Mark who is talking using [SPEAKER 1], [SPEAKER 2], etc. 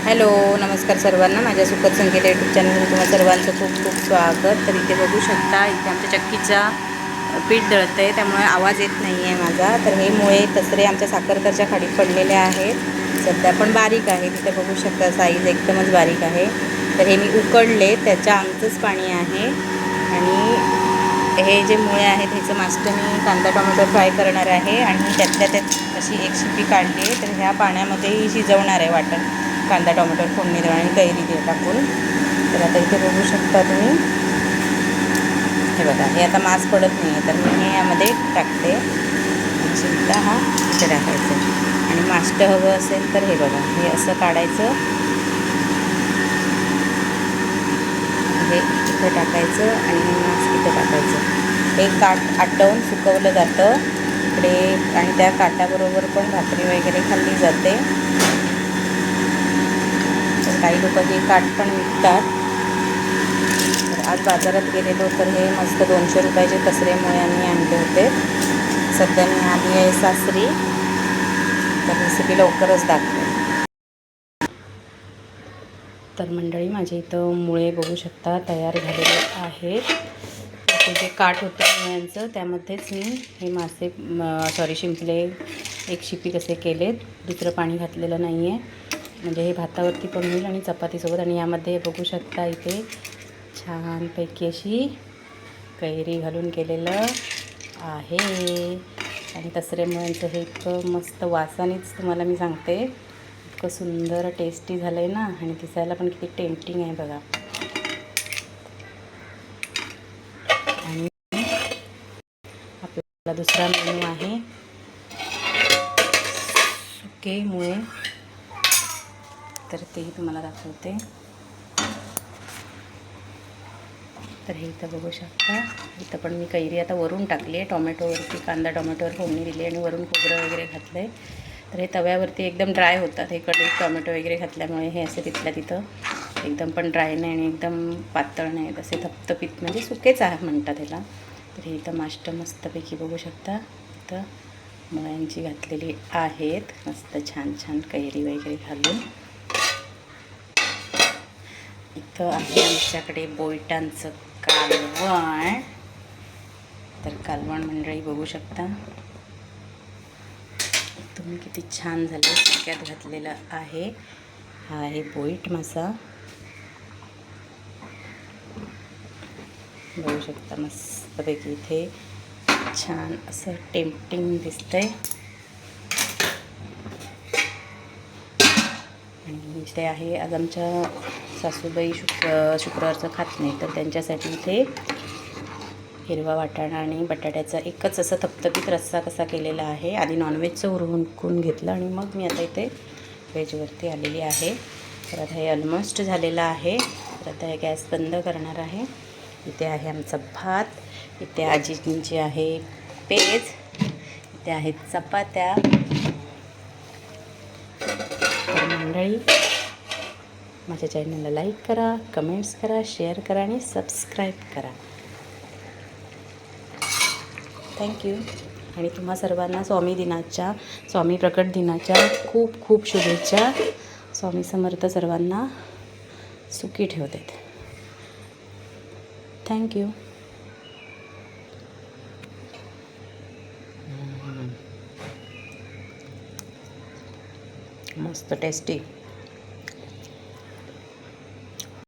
[SPEAKER 1] Hello, नमस्कार सर्वांना. माझ्या सुखद संकेत यूट्यूब चॅनलवर तुम्हा सर्वांचं खूप खूप स्वागत. तर इथे बघू शकता, इथे आमच्या चक्कीचा पीठ दळतं आहे, त्यामुळे आवाज येत नाही आहे माझा. तर हे मुळे तसरे आमच्या साखरकरच्या खाडीत पडलेले आहेत. सध्या पण बारीक आहे, तिथे बघू शकता साईज एकदमच बारीक आहे. तर हे मी उकडले, त्याच्या आमचंच पाणी आहे. आणि हे जे मुळे आहेत ह्याचं मास्टर मी कांदा टोमॅटो फ्राय करणार आहे आणि त्यातल्या त्यात अशी एक शिपी काढली आहे. तर ह्या पाण्यामध्ये शिजवणार आहे वाटण, कांदा टोमॅटो फोडणी देऊन आणि कैरी टाकून. तर आता इथे बघू शकता तुम्ही, हे बघा, हे आता मांस पडत नाही आहे, तर मी हे यामध्ये टाकते. शिमटा हा इथे टाकायचं आणि मास्ट हवं असेल तर हे बघा, हे असं काढायचं, हे इथं टाकायचं आणि हे मास्क इथं टाकायचं. हे काठ आटवून सुकवलं जातं इकडे आणि त्या काठाबरोबर पण भाकरी वगैरे खाल्ली जाते. तर काही लोक हे काठ पण विकतात. तर आज बाजारात गेलेलो तर हे मस्त 200 रुपयाचे तसरे मुळे आम्ही आणले होते. सध्या मी आली आहे सासरी, तर रेसिपी लवकरच दाखवेन. तर मंडळी, माझे इथं मुळे बघू शकता तयार झालेले आहेत. ते जे काठ होतं मुळ्यांचं त्यामध्येच मी हे मासे शिंपले एक शिपी कसे केलेत. दुसरं पाणी घातलेलं नाही आहे, म्हणजे हे भातावरती पण होईल आणि चपातीसोबत. आणि यामध्ये बघू शकता इथे छानपैकी अशी कैरी घालून केलेलं आहे. आणि तसरे मुळ्यांचं हे इतकं मस्त वासानेच तुम्हाला मी सांगते, इतकं सुंदर टेस्टी झालं आहे ना, आणि दिसायला पण किती टेम्पटिंग आहे बघा. आणि आपला दुसरा मेनू आहे सुके मुळे, तर तेही तुम्हाला दाखवते. तर हे इथं बघू शकता, इथं पण मी कैरी आता वरून टाकली आहे. टोमॅटोवरती कांदा टोमॅटोवर फोडणी दिली आणि वरून खोबरं वगैरे घातलं आहे. तर हे तव्यावरती एकदम ड्राय होतात. हे कढईत टोमॅटो वगैरे घातल्यामुळे हे असे तिथल्या तिथं एकदम पण ड्राय नाही आणि एकदम पातळ नाही, असे थपथपीत, म्हणजे सुकेच आहे म्हणतात ह्याला. तर हे इथं मस्तपैकी बघू शकता, इथं मुळ्यांची घातलेली आहेत मस्त छान छान कैरी वगैरे घालून. इथं आहे आमच्याकडे बोईटांचं कालवण. तर कालवण मंडळी बघू शकता तुम्ही, किती छान झालं, सुक्यात घातलेलं आहे. हा आहे बोईट मासा, बघू शकता मस्तपैकी. इथे छान असं टेम्पटिंग दिसतंय. आणि इथे आहे, आज आमच्या सासूबाई शुक्रवारचं खात नाही, तर त्यांच्यासाठी इथे हिरवा वाटाणा आणि बटाट्याचा एकच असं थपथपीत रस्सा कसा केलेला आहे. आधी नॉनव्हेजचं उरकून घेतलं आणि मग मी आता इथे व्हेजवरती आलेली आहे. तर आता हे ऑलमोस्ट झालेलं आहे. तर आता हे गॅस बंद करणार आहे. इथे आहे आमचा भात, इथे आजींची आहे पेज, इथे आहेत चपात्या. तर मंडळी, माझ्या चॅनलला लाईक करा, कमेंट्स करा, शेअर करा आणि सबस्क्राईब करा. थँक्यू. आणि तुम्हा सर्वांना स्वामी प्रकट दिनाच्या खूप खूप शुभेच्छा. स्वामी समर्थ सर्वांना सुखी ठेवू देत. थँक्यू. मस्त टेस्टी.